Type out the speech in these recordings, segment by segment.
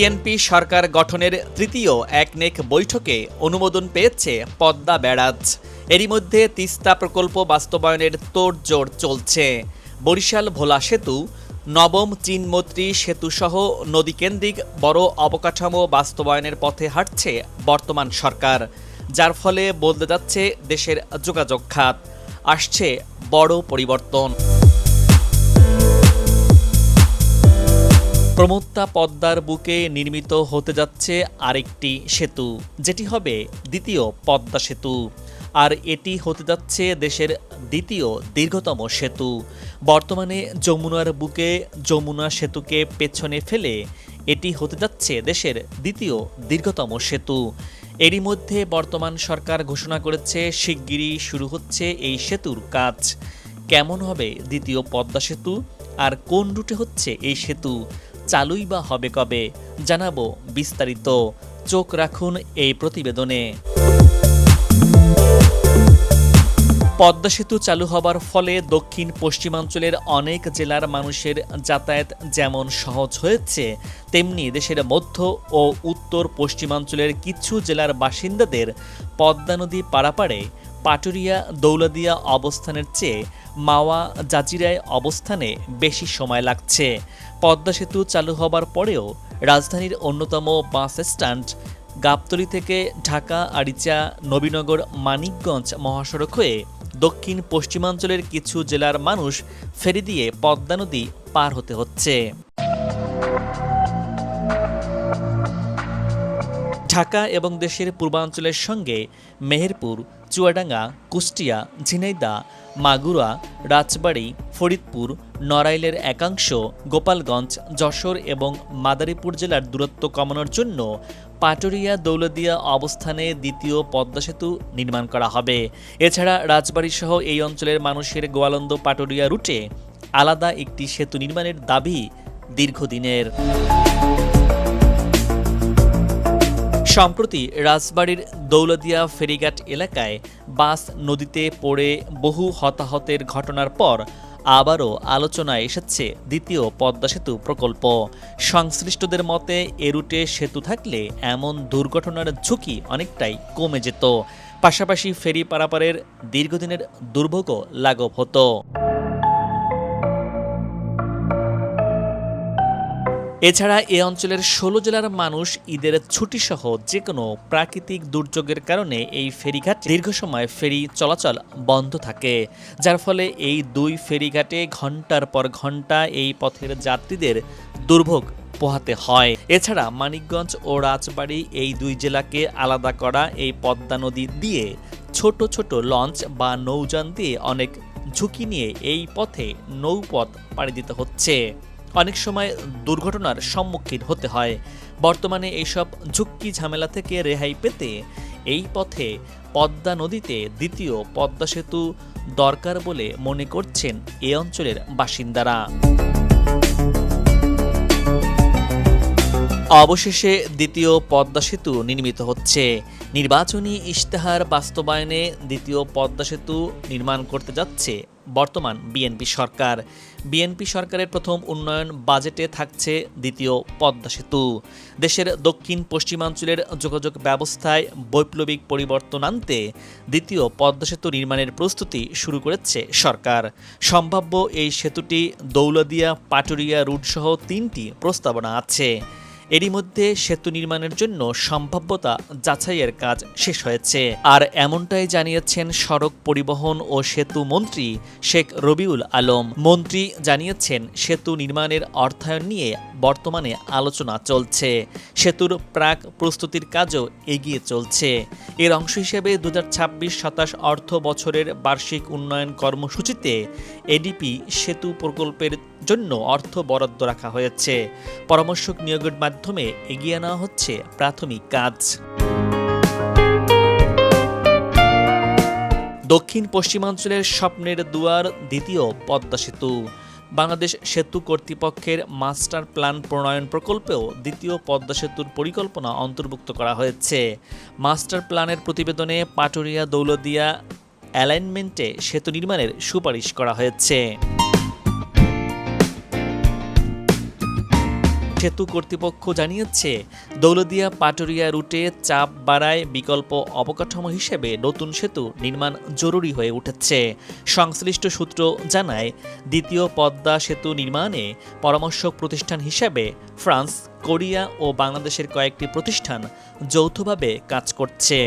BNP সরকার গঠনের তৃতীয় একনেক বৈঠকে অনুমোদন পেয়েছে পদ্মা ব্যারাজ। এরই মধ্যে তিস্তা প্রকল্প বাস্তবায়নের তোড়জোড় চলছে। বরিশাল ভোলা সেতু, নবম চীনমৈত্রী সেতুসহ নদীকেন্দ্রিক বড় অবকাঠামো বাস্তবায়নের পথে হাঁটছে বর্তমান সরকার, যার ফলে বদলে যাচ্ছে দেশের যোগাযোগ খাত। আসছে বড় পরিবর্তন। প্রমত্তা পদ্মার বুকে নির্মিত হতে যাচ্ছে আরেকটি সেতু, যেটি হবে দ্বিতীয় পদ্মা সেতু। আর এটি হতে যাচ্ছে দেশের দ্বিতীয় দীর্ঘতম সেতু। বর্তমানে যমুনার বুকে যমুনা সেতুকে পেছনে ফেলে এটি হতে যাচ্ছে দেশের দ্বিতীয় দীর্ঘতম সেতু। এরই মধ্যে বর্তমান সরকার ঘোষণা করেছে শিগগিরই শুরু হচ্ছে এই সেতুর কাজ। কেমন হবে দ্বিতীয় পদ্মা সেতু আর কোন রুটে হচ্ছে এই সেতু, চালুই বা হবে কবে, জানাবো বিস্তারিত। চোখ রাখুন এই প্রতিবেদনে। পদ্মা সেতু চালু হবার ফলে দক্ষিণ পশ্চিমাঞ্চলের অনেক জেলার মানুষের যাতায়াত যেমন সহজ হয়েছে, তেমনি দেশের মধ্য ও উত্তর পশ্চিমাঞ্চলের কিছু জেলার বাসিন্দাদের পদ্মা নদী পারাপারে পাটুরিয়া দৌলদিয়া অবস্থানের চেয়ে মাওয়া জাজিরায় অবস্থানে বেশি সময় লাগছে। পদ্মা সেতু চালু হবার পরেও রাজধানীর অন্যতম বাস স্ট্যান্ড গাবতলী থেকে ঢাকা আরিচা নবীনগর মানিকগঞ্জ মহাসড়ক হয়ে দক্ষিণ পশ্চিমাঞ্চলের কিছু জেলার মানুষ ফেরি দিয়ে পদ্মা নদী পার হতে হচ্ছে। ঢাকা এবং দেশের পূর্বাঞ্চলের সঙ্গে মেহেরপুর, চুয়াডাঙ্গা, কুষ্টিয়া, ঝিনাইদহ, মাগুরা, রাজবাড়ী, ফরিদপুর, নড়াইলের একাংশ, গোপালগঞ্জ, যশোর এবং মাদারীপুর জেলার দূরত্ব কমানোর জন্য পাটুরিয়া দৌলদিয়া অবস্থানে দ্বিতীয় পদ্মা সেতু নির্মাণ করা হবে। এছাড়া রাজবাড়ী সহ এই অঞ্চলের মানুষের গোয়ালন্দ পাটুরিয়া রুটে আলাদা একটি সেতু নির্মাণের দাবি দীর্ঘদিনের। সম্প্রতি রাজবাড়ীর দৌলদিয়া ফেরিঘাট এলাকায় বাস নদীতে পড়ে বহু হতাহতের ঘটনার পর আবারও আলোচনায় এসেছে দ্বিতীয় পদ্মা সেতু প্রকল্প। সংশ্লিষ্টদের মতে এ রুটে সেতু থাকলে এমন দুর্ঘটনার ঝুঁকি অনেকটাই কমে যেত, পাশাপাশি ফেরি পারাপারের দীর্ঘদিনের দুর্ভোগও লাঘব হতো। এছাড়া এ অঞ্চলের ১৬ জেলার মানুষ ঈদের ছুটিসহ যে কোনো প্রাকৃতিক দুর্যোগের কারণে এই ফেরিঘাট দীর্ঘ সময় ফেরি চলাচল বন্ধ থাকে, যার ফলে এই দুই ফেরিঘাটে ঘন্টার পর ঘন্টা এই পথের যাত্রীদের দুর্ভোগ পোহাতে হয়। এছাড়া মানিকগঞ্জ ও রাজবাড়ী এই দুই জেলাকে আলাদা করা এই পদ্মা নদী দিয়ে ছোট ছোট লঞ্চ বা নৌযান দিয়ে অনেক ঝুঁকি নিয়ে এই পথে নৌপথ পাড়ি দিতে হচ্ছে। অনেক সময় দুর্ঘটনার সম্মুখীন হতে হয়। বর্তমানে এইসব ঝুঁকি ঝামেলা থেকে রেহাই পেতে এই পথে পদ্মা নদীতে দ্বিতীয় পদ্মা সেতু দরকার বলে মনে করছেন এ অঞ্চলের বাসিন্দারা। অবশেষে দ্বিতীয় পদ্মা সেতু নির্মিত হচ্ছে। নির্বাচনী ইশতেহার বাস্তবায়নে দ্বিতীয় পদ্মা সেতু নির্মাণ করতে যাচ্ছে বর্তমান বিএনপি সরকার। বিএনপি সরকারের প্রথম উন্নয়ন বাজেটে থাকছে দ্বিতীয় পদ্মা সেতু। দেশের দক্ষিণ পশ্চিমাঞ্চলের যোগাযোগ ব্যবস্থায় বৈপ্লবিক পরিবর্তন আনতে দ্বিতীয় পদ্মা সেতু নির্মাণের প্রস্তুতি শুরু করেছে সরকার। সম্ভাব্য এই সেতুটি দৌলদিয়া পাটুরিয়া রুটসহ ৩টি প্রস্তাবনা আছে। এরই মধ্যে সেতু নির্মাণের জন্য সম্ভাব্যতা যাচাইয়ের কাজ শেষ হয়েছে। আর এমনটাই জানিয়েছেন সড়ক পরিবহন ও সেতু মন্ত্রী শেখ রবিউল আলম। মন্ত্রী জানিয়েছেন সেতু নির্মাণের অর্থায়ন নিয়ে বর্তমানে আলোচনা চলছে। সেতুর প্রাক প্রস্তুতির কাজও এগিয়ে চলছে। এর অংশ হিসেবে 2026-27 অর্থ বছরের বার্ষিক উন্নয়ন কর্মসূচিতে এডিপি সেতু প্রকল্পের জন্য অর্থ বরাদ্দ রাখা হয়েছে। পরামর্শক নিয়োগের মাধ্যমে এগিয়ে নেওয়া হচ্ছে প্রাথমিক কাজ। দক্ষিণ পশ্চিমাঞ্চলের স্বপ্নের দুয়ার দ্বিতীয় পদ্মা সেতু। বাংলাদেশ সেতু কর্তৃপক্ষের মাস্টার প্ল্যান প্রণয়ন প্রকল্পেও দ্বিতীয় পদ্মা সেতুর পরিকল্পনা অন্তর্ভুক্ত করা হয়েছে। মাস্টার প্ল্যানের প্রতিবেদনে পাটুরিয়া দৌলদিয়া অ্যালাইনমেন্টে সেতু নির্মাণের সুপারিশ করা হয়েছে। সেতু কর্তৃপক্ষ জানিয়েছে, দৌলতদিয়া পাটুরিয়া রুটে চাপ বাড়ায় বিকল্প অবকাঠামো হিসেবে নতুন সেতু নির্মাণ জরুরি হয়ে উঠেছে। সংশ্লিষ্ট সূত্র জানায়, দ্বিতীয় পদ্মা সেতু নির্মাণে পরামর্শক প্রতিষ্ঠান হিসেবে ফ্রান্স, কোরিয়া ও বাংলাদেশের কয়েকটি প্রতিষ্ঠান যৌথভাবে কাজ করছে।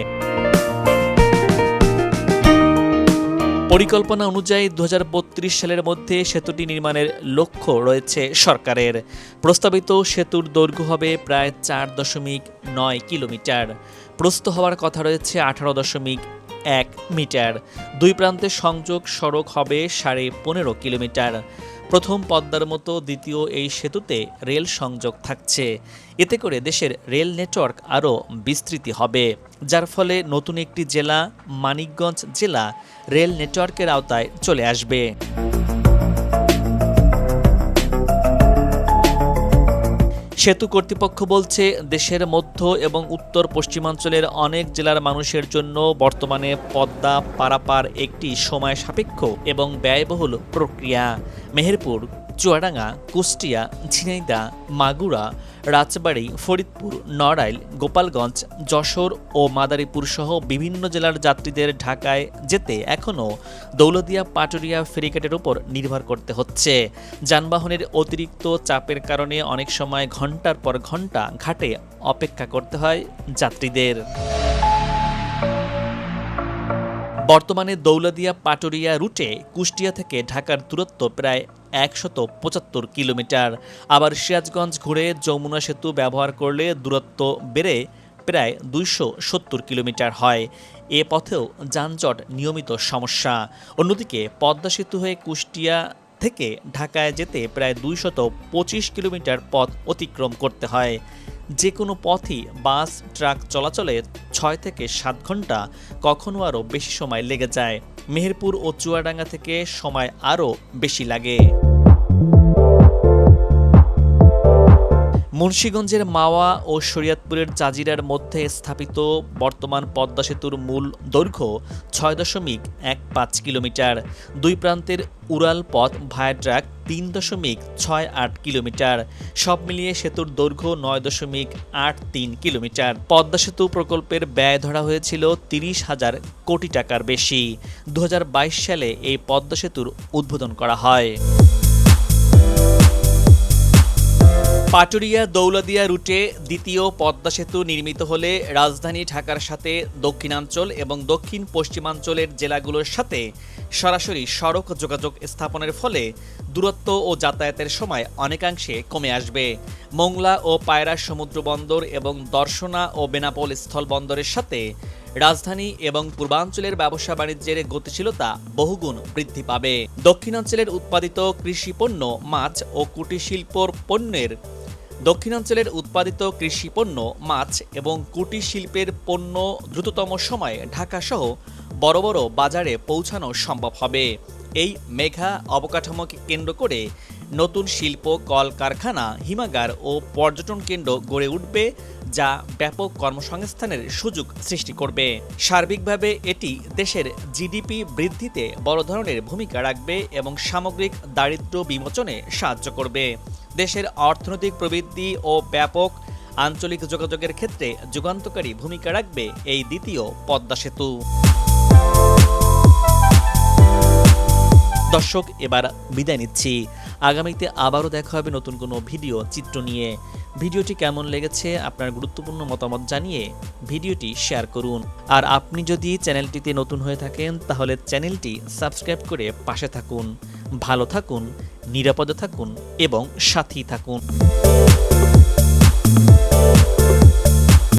পরিকল্পনা অনুযায়ী 2032 সালের মধ্যে সেতুটি নির্মাণের লক্ষ্য রয়েছে সরকারের। প্রস্তাবিত সেতুর দৈর্ঘ্য হবে প্রায় 4.9 কিলোমিটার। প্রস্থ হওয়ার কথা রয়েছে 18.1 মিটার। দুই প্রান্তে সংযোগ সড়ক হবে 15.5 কিলোমিটার। প্রথম পদ্মার মতো দ্বিতীয় এই সেতুতে রেল সংযোগ থাকছে। এতে করে দেশের রেল নেটওয়ার্ক আরও বিস্তৃতি হবে, যার ফলে নতুন একটি জেলা মানিকগঞ্জ জেলা রেল নেটওয়ার্কের আওতায় চলে আসবে। সেতু কর্তৃপক্ষ বলছে, দেশের মধ্য এবং উত্তর পশ্চিমাঞ্চলের অনেক জেলার মানুষের জন্য বর্তমানে পদ্মা পারাপার একটি সময় সাপেক্ষ এবং ব্যয়বহুল প্রক্রিয়া। মেহেরপুর, চুয়াডাঙ্গা, কুষ্টিয়া, ঝিনাইদহ, মাগুরা, রাজবাড়ী, ফরিদপুর, নড়াইল, গোপালগঞ্জ, যশোর ও মাদারীপুর সহ বিভিন্ন জেলার যাত্রীদের ঢাকায় যেতে এখনও দৌলতদিয়া পাটুরিয়া ফেরিঘাটের উপর নির্ভর করতে হচ্ছে। যানবাহনের অতিরিক্ত চাপের কারণে অনেক সময় ঘন্টার পর ঘন্টা ঘাটে অপেক্ষা করতে হয় যাত্রীদের। বর্তমানে দৌলতদিয়া পাটুরিয়া রুটে কুষ্টিয়া থেকে ঢাকার দূরত্ব প্রায় 175 কিলোমিটার। আবার সিরাজগঞ্জ ঘুরে যমুনা সেতু ব্যবহার করলে দূরত্ব বেড়ে প্রায় 270 কিলোমিটার হয়। এ পথেও যানজট নিয়মিত সমস্যা। অন্যদিকে পদ্মা সেতু হয়ে কুষ্টিয়া থেকে ঢাকায় যেতে প্রায় 225 কিলোমিটার পথ অতিক্রম করতে হয়। যে কোনো পথই বাস, ট্রাক চলাচলে 6 থেকে 7 ঘন্টা, কখনো আরও বেশি সময় লেগে যায়। মেহেরপুর ও চুয়াডাঙ্গা থেকে সময় আরও বেশি লাগে। মুন্সিগঞ্জের মাওয়া ও শরীয়তপুরের জাজিরার মধ্যে স্থাপিত বর্তমান পদ্মা সেতুর মূল দৈর্ঘ্য 6.15 কিলোমিটার। দুই প্রান্তের উড়াল পথ ভায়াট্রাক 3.68 কিলোমিটার। সব মিলিয়ে সেতুর দৈর্ঘ্য 9.83 কিলোমিটার। পদ্মা সেতু প্রকল্পের ব্যয় ধরা হয়েছিল 30,000 কোটি টাকার বেশি। 2022 সালে এই পদ্মা সেতুর উদ্বোধন করা হয়। পাটুরিয়া দৌলতদিয়া রুটে দ্বিতীয় পদ্মা সেতু নির্মিত হলে রাজধানী ঢাকার সাথে দক্ষিণাঞ্চল এবং দক্ষিণ পশ্চিমাঞ্চলের জেলাগুলোর সাথে সরাসরি সড়ক যোগাযোগ স্থাপনের ফলে দূরত্ব ও যাতায়াতের সময় অনেকাংশে কমে আসবে। মোংলা ও পায়রা সমুদ্র বন্দর এবং দর্শনা ও বেনাপোল স্থল বন্দরের সাথে রাজধানী এবং পূর্বাঞ্চলের ব্যবসা বাণিজ্যের গতিশীলতা বহুগুণ বৃদ্ধি পাবে। দক্ষিণাঞ্চলের উৎপাদিত কৃষি পণ্য, মাছ ও মাছ এবং কুটির শিল্পের পণ্য দ্রুততম সময়ে ঢাকাসহ বড় বড় বাজারে পৌঁছানো সম্ভব হবে। এই মেঘা অবকাঠামোকে কেন্দ্র করে নতুন শিল্প, কলকারখানা, হিমাগার ও পর্যটন কেন্দ্র গড়ে উঠবে, যা ব্যাপক কর্মসংস্থানের সুযোগ সৃষ্টি করবে। সার্বিকভাবে এটি দেশের জিডিপি বৃদ্ধিতে বড় ধরনের ভূমিকা রাখবে এবং সামগ্রিক দারিদ্র্য বিমোচনে সাহায্য করবে। দেশের অর্থনৈতিক প্রবৃদ্ধি ও ব্যাপক আঞ্চলিক যোগাযোগের ক্ষেত্রে যুগান্তকারী ভূমিকা রাখবে এই দ্বিতীয় পদ্মা সেতু। দর্শক, এবার বিদায় নিচ্ছি। আগামীতে আবারও দেখা হবে নতুন কোনো ভিডিও চিত্র নিয়ে। ভিডিওটি কেমন লেগেছে আপনার গুরুত্বপূর্ণ মতামত জানিয়ে ভিডিওটি শেয়ার করুন। আর আপনি যদি চ্যানেলটিতে নতুন হয়ে থাকেন তাহলে চ্যানেলটি সাবস্ক্রাইব করে পাশে থাকুন। ভালো থাকুন, নিরাপদে থাকুন এবং সাথী থাকুন।